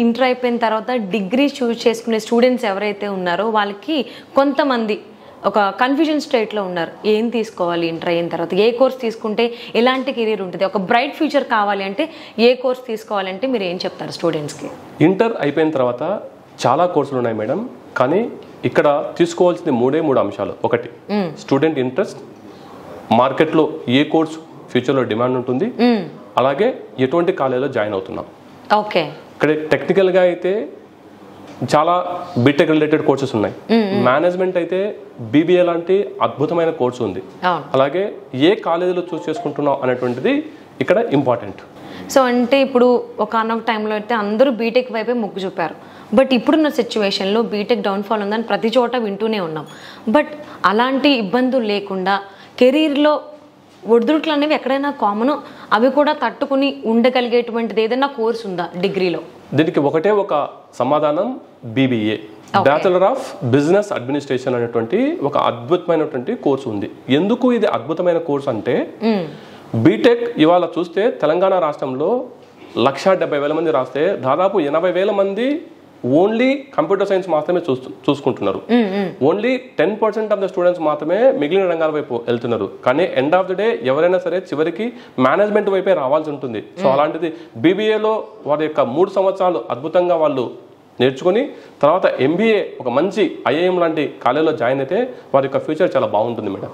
Inter అయిపోయిన తర్వాత degree choose చేసుకునే స్టూడెంట్స్ ఎవరైతే ఉన్నారో వాళ్ళకి కొంతమంది ఒక కన్ఫ్యూజన్ స్టేట్లో ఉన్నారు. ఏం తీసుకోవాలి ఇంటర్ అయిన తర్వాత, ఏ కోర్స్ తీసుకుంటే ఎలాంటి కెరీర్ ఉంటుంది, ఒక బ్రైట్ ఫ్యూచర్ కావాలి అంటే ఏ కోర్స్ తీసుకోవాలంటే మీరు ఏం చెప్తారు స్టూడెంట్స్కి? ఇంటర్ అయిపోయిన తర్వాత చాలా కోర్సులు ఉన్నాయి మేడం, కానీ ఇక్కడ తీసుకోవాల్సింది మూడు అంశాలు. ఒకటి స్టూడెంట్ ఇంట్రెస్ట్, మార్కెట్లో ఏ కోర్స్ ఫ్యూచర్లో డిమాండ్ ఉంటుంది, అలాగే ఎటువంటి కాలేజీలో జాయిన్ అవుతున్నాం. ఓకే, ఇక్కడ టెక్నికల్గా అయితే చాలా బీటెక్ రిలేటెడ్ కోర్సెస్ ఉన్నాయి. మేనేజ్మెంట్ అయితే బీబీఏ లాంటి అద్భుతమైన కోర్సు ఉంది. అలాగే ఏ కాలేజీలో చూస్ చేసుకుంటున్నాం అనేటువంటిది ఇక్కడ ఇంపార్టెంట్. సో అంటే ఇప్పుడు ఒకనొక టైంలో అయితే అందరూ బీటెక్ వైపే మొగ్గు చూపారు. బట్ ఇప్పుడున్న సిచ్యువేషన్లో బీటెక్ డౌన్ఫాల్ ఉందని ప్రతి చోట వింటూనే ఉన్నాం. బట్ అలాంటి ఇబ్బందులు లేకుండా కెరీర్లో ఒడిదుడుకులు అనేవి ఎక్కడైనా కామన్, అవి కూడా తట్టుకుని ఉండగలిగేటువంటిది ఏదైనా కోర్స్ ఉందా డిగ్రీలో? దీనికి ఒకటే ఒక సమాధానం, BBA, bachelor of business administration అనేటువంటి ఒక అద్భుతమైనటువంటి కోర్సు ఉంది. ఎందుకు ఇది అద్భుతమైన కోర్సు అంటే, బీటెక్ ఇవాళ చూస్తే తెలంగాణ రాష్ట్రంలో 170,000 మంది రాస్తే దాదాపు 80,000 మంది ఓన్లీ కంప్యూటర్ సైన్స్ మాత్రమే చూసుకుంటున్నారు. ఓన్లీ 10% ఆఫ్ ద స్టూడెంట్స్ మాత్రమే మిగిలిన రంగాల వైపు వెళ్తున్నారు. కానీ ఎండ్ ఆఫ్ ద డే ఎవరైనా సరే చివరికి మేనేజ్మెంట్ వైపే రావాల్సి ఉంటుంది. సో అలాంటిది బీబీఏలో వారి యొక్క 3 సంవత్సరాలు అద్భుతంగా వాళ్ళు నేర్చుకుని తర్వాత ఎంబీఏ ఒక మంచి ఐఐఎం లాంటి కాలేజీలో జాయిన్ అయితే వారి యొక్క ఫ్యూచర్ చాలా బాగుంటుంది మేడం.